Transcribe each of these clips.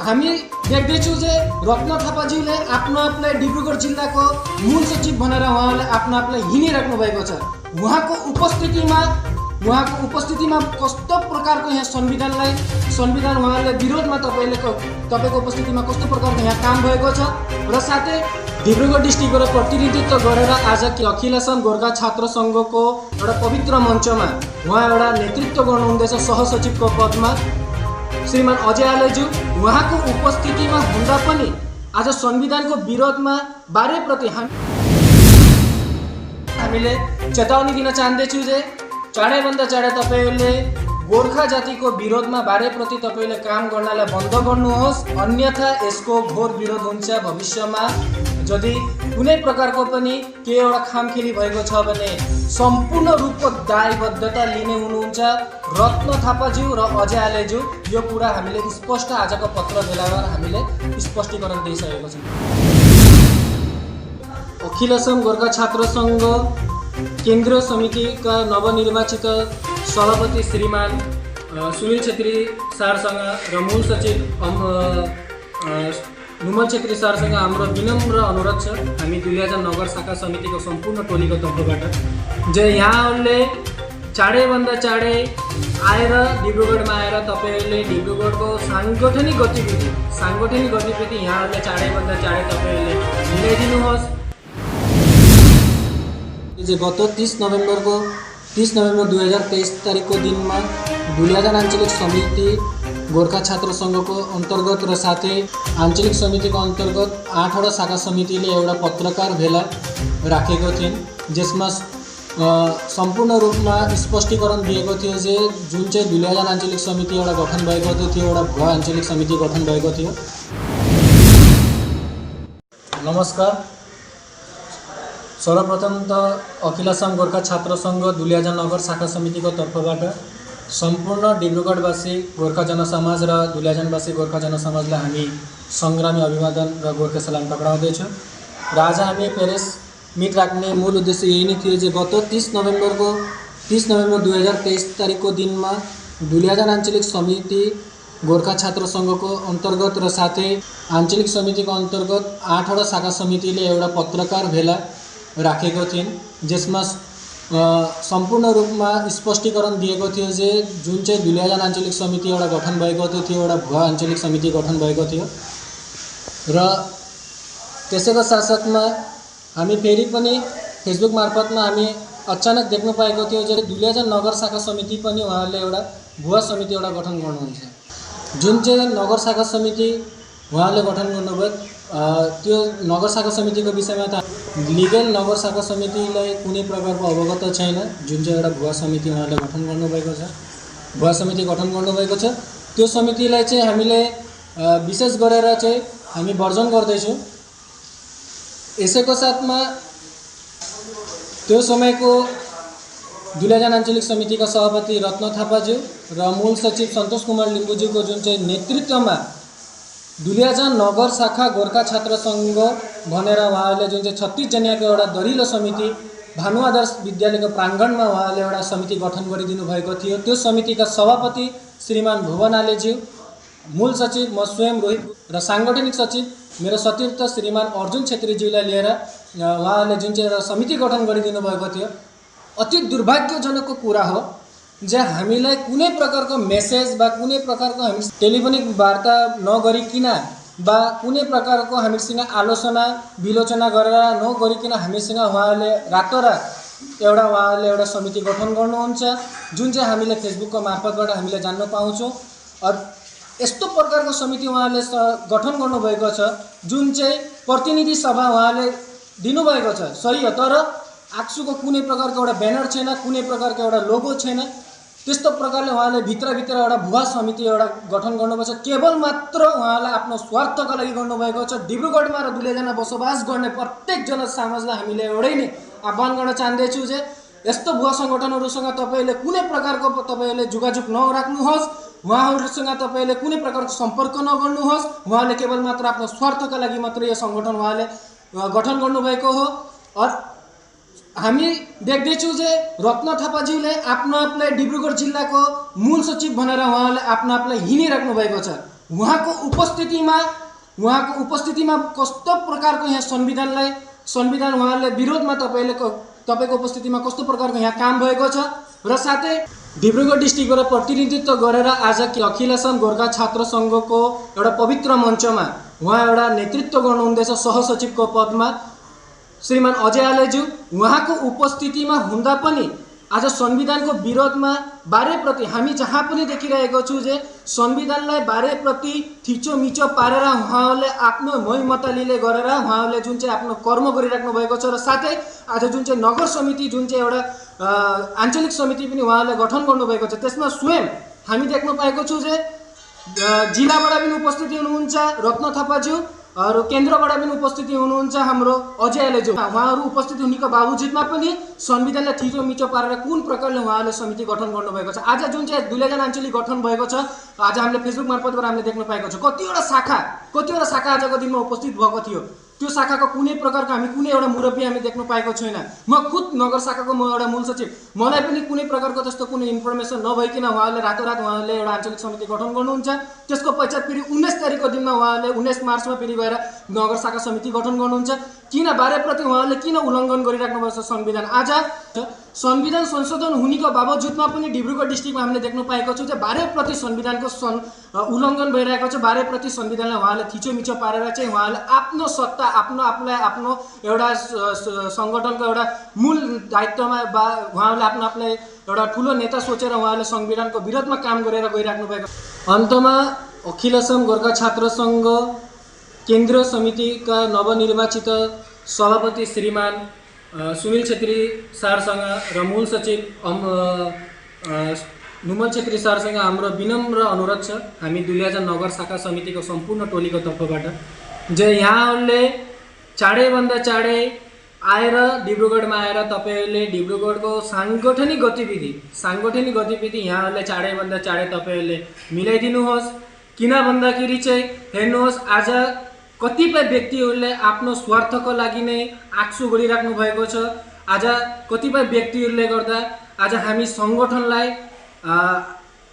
हामी देख्दैछौँ जे रत्न थापाज्यूले आफ्नो आफूलाई डिब्रुगढ जिल्लाको मूल सचिव भनेर उहाँले आफ्नो आफूलाई हिँडिराख्नु भएको छ। उहाँको उपस्थितिमा कस्तो प्रकारको यहाँ संविधान उहाँले विरोधमा तपाईँको उपस्थितिमा कस्तो प्रकारको यहाँ काम भएको छ र साथै डिब्रुगढ डिस्ट्रिक्टबाट प्रतिनिधित्व गरेर आज अखिल असम गोर्खा छात्र सङ्घको एउटा पवित्र मञ्चमा उहाँ एउटा नेतृत्व गर्नुहुँदैछ सहसचिवको पदमा श्रीमान अजय आलेज्यू। उहाँको उपस्थितिमा हुँदा पनि आज संविधानको विरोधमा बारेप्रति हामीले चेतावनी दिन चाहन्छौँ जे चाँडैभन्दा चाँडै तपाईहरूले गोर्खा जातिको विरोधमा बारेप्रति तपाईले काम गर्नलाई बन्द गर्नुहोस्, अन्यथा यसको घोर विरोध हुन्छ। भविष्यमा यदि कुनै प्रकारको पनि के एउटा खामखेली भएको छ भने सम्पूर्ण रूपको दायबद्धता लिने हुनुहुन्छ रत्न थापाज्यू र अजय आलेज्यू। यो कुरा हामीले स्पष्ट आजको पत्र भेलामा हामीले स्पष्टीकरण दिइसकेको छौँ। अखिल असम गोर्खा छात्र सङ्घ केन्द्रीय समितिका नवनिर्वाचित सभापति श्रीमान सुनिल छेत्री सरसँग र मूल सचिव नुमल छेत्री सरसँग हाम्रो विनम्र अनुरोध छ। हामी दुलियाजान नगर शाखा समितिको सम्पूर्ण टोलीको तर्फबाट जे यहाँहरूले चाँडैभन्दा चाँडै आएर डिब्रुगढमा आएर तपाईहरूले डिब्रुगढको साङ्गठनिक गतिविधि यहाँहरूले चाँडैभन्दा चाँडै तपाईहरूले मिलाइदिनुहोस्। गत 30 नोभेम्बर 2023 तारिकको दिनमा दुलियाजान आञ्चलिक समिति गोर्खा छात्र सङ्घको अन्तर्गत र साथै आञ्चलिक समितिको अन्तर्गत 8वटा शाखा समितिले एउटा पत्रकार भेला राखेको थिइन्, जसमा सम्पूर्ण रूपमा स्पष्टीकरण दिएको थियो जे जुन चाहिँ दुलियाजान आञ्चलिक समिति एउटा गठन भएको थियो, एउटा भुवा आञ्चलिक समिति गठन भएको थियो। नमस्कार। सर्वप्रथम त अखिल असम गोर्खा छात्र सङ्घ दुलियाजान नगर शाखा समितिको तर्फबाट सम्पूर्ण डिब्रुगढवासी गोर्खा जनसमाज र दुलियाजानवासी गोर्खा जनसमाजलाई हामी सङ्ग्रामी अभिवादन र गोर्खा सलाम टक्राउँदैछौँ। र आज हामी प्रेस मिट राख्ने मूल उद्देश्य यही नै थियो जे गत 30 नोभेम्बर 2023 तारिकको दिनमा दुलियाजान आञ्चलिक समिति गोर्खा छात्र सङ्घको अन्तर्गत र साथै आञ्चलिक समितिको अन्तर्गत 8वटा शाखा समितिले एउटा पत्रकार भेला राखेको थिइन्, जसमा सम्पूर्ण रूपमा स्पष्टीकरण दिएको थियो जे जुन चाहिँ दुलियाजान आञ्चलिक समिति एउटा गठन भएको थियो, एउटा भुवा आञ्चलिक समिति गठन भएको थियो। र त्यसैको साथसाथमा हामी फेरि पनि फेसबुक मार्फतमा हामी अचानक देख्न पाएको थियो जे दुलियाजान नगर शाखा समिति पनि उहाँहरूले एउटा भुवा समिति एउटा गठन गर्नुहुन्छ। जुन चाहिँ नगर शाखा समिति उहाँले गठन गर्नुभयो त्यो नगर शाखा समितिको विषयमा त लिगल नगर शाखा समितिलाई कुनै प्रकारको अवगत छैन। जुन चाहिँ एउटा भुवा समिति उहाँले गठन गर्नुभएको छ, भुवा समिति गठन गर्नुभएको छ, त्यो समितिलाई चाहिँ हामीले विशेष गरेर चाहिँ हामी वर्जन गर्दैछौँ। यसैको साथमा त्यो समयको दुलियाजान आञ्चलिक समितिका सभापति रत्न थापाज्यू र मूल सचिव सन्तोष कुमार लिम्बुज्यूको जुन चाहिँ नेतृत्वमा दुलियाजान नगर शाखा गोर्खा छात्र सङ्घ भनेर उहाँहरूले जुन चाहिँ 36 जनाको एउटा दरिलो समिति भानु आदर्श विद्यालयको प्राङ्गणमा उहाँले एउटा समिति गठन गरिदिनु भएको थियो। त्यो समितिका सभापति श्रीमान भुवन आलेज्यू, मूल सचिव म स्वयं रोहित र साङ्गठनिक सचिव मेरो सतीर्थ श्रीमान अर्जुन छेत्रीज्यूलाई लिएर उहाँहरूले जुन चाहिँ एउटा समिति गठन गरिदिनु भएको थियो। अति दुर्भाग्यजनकको कुरा हो जे हामीलाई कुनै प्रकारको मेसेज वा कुनै प्रकारको हामी टेलिफोनिक वार्ता नगरिकन वा कुनै प्रकारको हामीसँग आलोचना विलोचना गरेर नगरिकन हामीसँग उहाँहरूले रातोरात एउटा समिति गठन गर्नुहुन्छ, जुन चाहिँ हामीले फेसबुकको मार्फतबाट हामीले जान्न पाउँछौँ। यस्तो प्रकारको समिति उहाँले गठन गर्नुभएको छ, जुन चाहिँ प्रतिनिधि सभा उहाँले दिनुभएको छ सही हो, तर आक्सुको कुनै प्रकारको एउटा ब्यानर छैन, कुनै प्रकारको एउटा लोगो छैन। त्यस्तो प्रकारले उहाँले भित्रभित्र एउटा भुवा समिति एउटा गठन गर्नुभएको छ। केवल मात्र उहाँलाई आफ्नो स्वार्थका लागि गर्नुभएको छ। डिब्रुगढमा र दुलियाजानमा बसोबास गर्ने प्रत्येक जनसमाजलाई हामीले एउटै नै आह्वान गर्न चाहन्छौँ जे यस्तो भुवा सङ्गठनहरूसँग तपाईँले कुनै प्रकारको तपाईँले जोगाजोग नराख्नुहोस्, उहाँहरूसँग तपाईँले कुनै प्रकारको सम्पर्क नगर्नुहोस्। उहाँले केवल मात्र आफ्नो स्वार्थका लागि मात्र यो सङ्गठन उहाँले गठन गर्नुभएको हो। हामी देख्दैछौँ जे रत्न थापाज्यूले आफ्नो आफूलाई डिब्रुगढ जिल्लाको मूल सचिव भनेर उहाँले आफ्नो आफूलाई हिँडिराख्नु भएको छ। उहाँको उपस्थितिमा कस्तो प्रकारको यहाँ संविधान उहाँले विरोधमा तपाईको उपस्थितिमा कस्तो प्रकारको यहाँ काम भएको छ। र साथै डिब्रुगढ डिस्ट्रिक्टबाट प्रतिनिधित्व गरेर आज अखिल असम गोर्खा छात्र सङ्घको एउटा पवित्र मञ्चमा उहाँ एउटा नेतृत्व गर्नुहुँदैछ सहसचिवको पदमा श्रीमान अजय आलेज्यू। उहाँको उपस्थितिमा हुँदा पनि आज संविधानको विरोधमा बारेप्रति हामी जहाँ पनि देखिरहेको छु जे संविधानलाई बारेप्रति थिचोमिचो पारेर उहाँहरूले आफ्नो मैमतलीले गरेर उहाँहरूले जुन चाहिँ आफ्नो कर्म गरिराख्नु भएको छ। र साथै आज जुन चाहिँ नगर समिति जुन चाहिँ एउटा आञ्चलिक समिति पनि उहाँहरूले गठन गर्नुभएको छ, त्यसमा स्वयं हामी देख्न पाएको छु जे जिल्लाबाट पनि उपस्थिति हुनुहुन्छ रत्न थापाज्यू, अरू केन्द्रबाट पनि उपस्थिति हुनुहुन्छ हाम्रो अजय आलेज्यू। उहाँहरू उपस्थिति हुनेको बावजुदमा पनि संविधानलाई थिचोमिचो पारेर कुन प्रकारले उहाँहरूले समिति गठन गर्नुभएको छ। आज जुन चाहिँ दुल्याजन आञ्चलिक गठन भएको छ, आज हामीले फेसबुक मार्फतबाट हामीले देख्न पाएको छ कतिवटा शाखा आजको दिनमा उपस्थित भएको थियो। त्यो शाखाको कुनै प्रकारको हामी कुनै एउटा मुरब्बी हामी देख्न पाएको छैन। म खुद नगर शाखाको म एउटा मूल सचिव, मलाई पनि कुनै प्रकारको त्यस्तो कुनै इन्फर्मेसन नभइकन उहाँहरूले रातोरात उहाँहरूले एउटा आञ्चलिक समिति गठन गर्नुहुन्छ। त्यसको पश्चात फेरि 19 तारिकको दिनमा उहाँहरूले 19 मार्चमा फेरि गएर नगर शाखा समिति गठन गर्नुहुन्छ। किन बारेप्रति उहाँहरूले किन उल्लङ्घन गरिराख्नु भएको छ संविधान। आज संविधान संशोधन हुनेको बावजुदमा पनि डिब्रुगढ डिस्ट्रिक्टमा हामीले देख्न पाएको छु चाहिँ बारेप्रति संविधानको उल्लङ्घन भइरहेको छ। बारेप्रति संविधानलाई उहाँले थिचोमिचो पारेर चाहिँ उहाँले आफ्नो सत्ता आफूलाई आफ्नो एउटा सङ्गठनको एउटा मूल दायित्वमा उहाँले आफूलाई एउटा ठुलो नेता सोचेर उहाँले संविधानको विरोधमा काम गरेर गइराख्नु भएको। अन्तमा अखिल असम गोर्खा छात्र सङ्घ केन्द्रीय समितिका नवनिर्वाचित सभापति श्रीमान सुनिल छेत्री सरसँग र मूल सचिव नुमल छेत्री सरसँग हाम्रो विनम्र अनुरोध छ, हामी दुल्याजन नगर शाखा समितिको सम्पूर्ण टोलीको तर्फबाट जे यहाँहरूले चाँडैभन्दा चाँडै आएर डिब्रुगढमा आएर तपाईँहरूले डिब्रुगढको साङ्गठनिक गतिविधि यहाँहरूले चाँडैभन्दा चाँडै तपाईँहरूले मिलाइदिनुहोस्। किन भन्दाखेरि चाहिँ हेर्नुहोस्, आज कतिपय व्यक्तिहरूले आफ्नो स्वार्थको लागि नै आक्सु गरिराख्नु भएको छ। आज कतिपय व्यक्तिहरूले गर्दा आज हामी सङ्गठनलाई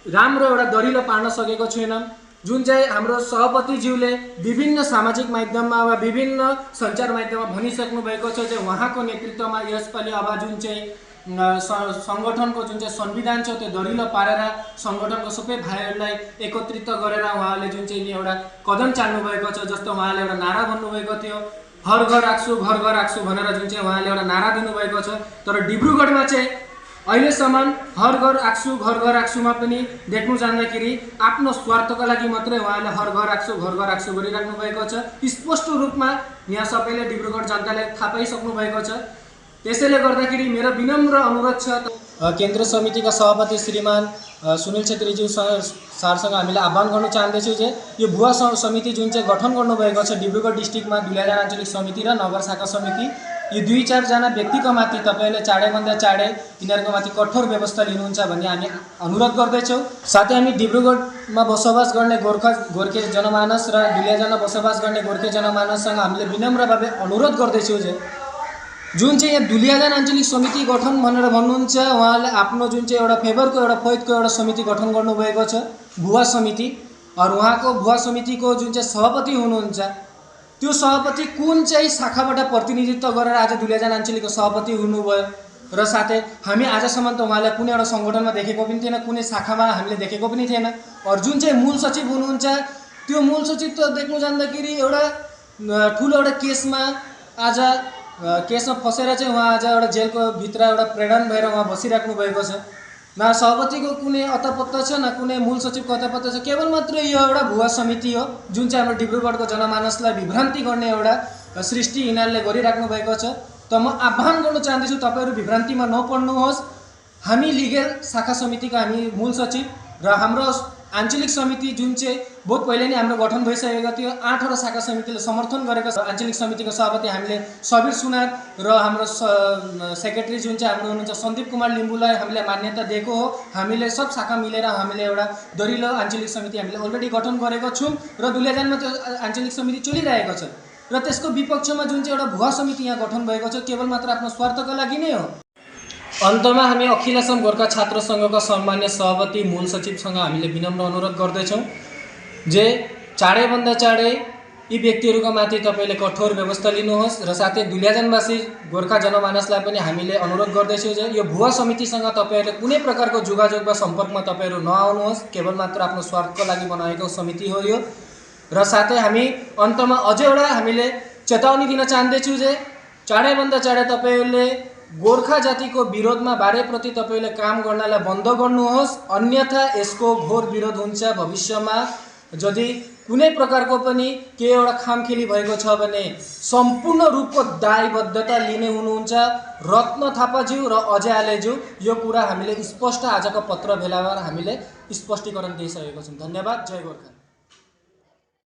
राम्रो एउटा दरिलो पार्न सकेको छैनौँ। जुन चाहिँ हाम्रो सभापतिज्यूले विभिन्न सामाजिक माध्यममा वा विभिन्न सञ्चार माध्यममा भनिसक्नु भएको छ चाहिँ उहाँको नेतृत्वमा यसपालि अब जुन चाहिँ सङ्गठनको जुन चाहिँ संविधान छ त्यो दरिलो पारेर सङ्गठनको सबै भाइहरूलाई एकत्रित गरेर उहाँले जुन चाहिँ एउटा कदम चाल्नु भएको छ। जस्तो उहाँले एउटा नारा भन्नुभएको थियो, घर घर राख्छु भनेर जुन चाहिँ उहाँले एउटा नारा दिनुभएको छ। तर डिब्रुगढमा चाहिँ अहिलेसम्म घर घर राख्छुमा पनि देख्नु जाँदाखेरि आफ्नो स्वार्थको लागि मात्रै उहाँले घर घर राख्छु गरिराख्नु भएको छ। स्पष्ट रूपमा यहाँ सबैले डिब्रुगढ जनताले थाहा पाइसक्नु भएको छ। त्यसैले गर्दाखेरि मेरो विनम्र अनुरोध छ केन्द्र समितिका सभापति श्रीमान सुनिल छेत्रीज्यू सरसँग हामीले आह्वान गर्न चाहन्दैछु जे यो भुवा समिति जुन चाहिँ गठन गर्नुभएको छ डिब्रुगढ डिस्ट्रिक्टमा दुल्याजन आञ्चलिक समिति र नगर शाखा समिति, यी 2-4 जना व्यक्तिको माथि तपाईँले चाँडैभन्दा चाँडै यिनीहरूको माथि कठोर व्यवस्था लिनुहुन्छ भन्ने हामी अनुरोध गर्दैछौँ। साथै हामी डिब्रुगढमा बसोबास गर्ने गोर्खे जनमानस र दुल्याजनमा बसोबास गर्ने गोर्खे जनमानससँग हामीले विनम्रभावे अनुरोध गर्दैछौँ जे जुन चाहिँ यहाँ दुल्याजन आञ्चलिक समिति गठन भनेर भन्नुहुन्छ, उहाँले आफ्नो जुन चाहिँ एउटा फेभरको एउटा फैदको एउटा समिति गठन गर्नुभएको छ भुवा समिति। और उहाँको भुवा समितिको जुन चाहिँ सभापति हुनुहुन्छ त्यो सभापति कुन चाहिँ शाखाबाट प्रतिनिधित्व गरेर आज दुल्याजन आञ्चलिकको सभापति हुनुभयो। र साथै हामी आजसम्म त उहाँलाई कुनै एउटा सङ्गठनमा देखेको पनि थिएन, कुनै शाखामा हामीले देखेको पनि थिएन। और जुन चाहिँ मूल सचिव हुनुहुन्छ त्यो मूल सचिव त देख्नु जाँदाखेरि एउटा ठुलो एउटा केसमा फसेर चाहिँ उहाँ आज एउटा जेलको भित्र एउटा प्रेरण भएर उहाँ बसिराख्नु भएको छ। न सभापतिको कुनै अत्तापत्ता छ न कुनै मूल सचिवको अत्तापत्ता छ, केवल मात्र यो एउटा भुवा समिति हो जुन चाहिँ हाम्रो डिब्रुगढको जनमानसलाई विभ्रान्ति गर्ने एउटा सृष्टि यिनीहरूले गरिराख्नु भएको छ। त म आह्वान गर्न चाहन्दैछु तपाईँहरू विभ्रान्तिमा नपर्नुहोस्। हामी लिगल शाखा समितिका हामी मूल सचिव र हाम्रो आञ्चलिक समिति जुन चाहिँ बहुत पहिले नै हाम्रो गठन भइसकेको थियो, 8वटा शाखा समितिले समर्थन गरेको आञ्चलिक समितिको सभापति हामीले सबीर सुनार र हाम्रो सेक्रेटरी जुन चाहिँ हाम्रो हुनुहुन्छ सन्दीप कुमार लिम्बूलाई हामीले मान्यता दिएको हो। हामीले सब शाखा मिलेर हामीले एउटा दरिलो आञ्चलिक समिति हामीले अलरेडी गठन गरेको छौँ र दुल्याजनमा त्यो आञ्चलिक समिति चलिरहेको छ। र त्यसको विपक्षमा जुन चाहिँ एउटा भुवा समिति यहाँ गठन भएको छ केवल मात्र आफ्नो स्वार्थको लागि नै हो। अन्तमा हामी अखिल असम गोर्खा छात्र सङ्घका सम्मान्य सभापति मूल सचिवसँग हामीले विनम्र अनुरोध गर्दैछौँ जे चाँडैभन्दा चाँडै यी व्यक्तिहरूका माथि तपाईँले कठोर व्यवस्था लिनुहोस् र साथै दुल्याजनवासी गोर्खा जनमानसलाई पनि हामीले अनुरोध गर्दैछौँ जे यो भुवा समितिसँग तपाईँहरूले कुनै प्रकारको जोगाजोग वा सम्पर्कमा तपाईँहरू नआउनुहोस्। केवल मात्र आफ्नो स्वार्थको लागि बनाएको समिति हो यो। र साथै हामी अन्तमा अझै एउटा हामीले चेतावनी दिन चाहँदैछौँ जे चाँडैभन्दा चाँडै तपाईँहरूले गोर्खा जातिको विरोधमा बारेप्रति तपाईँले काम गर्नलाई बन्द गर्नुहोस्। अन्यथा यसको घोर विरोध हुन्छ। भविष्यमा यदि कुनै प्रकारको पनि केही एउटा खामखेली भएको छ भने सम्पूर्ण रूपको दायबद्धता लिने हुनुहुन्छ रत्न थापाज्यू र अजय आलेज्यू। यो कुरा हामीले स्पष्ट आजको पत्र भेलामा हामीले स्पष्टीकरण दिइसकेको छौँ। धन्यवाद। जय गोर्खा।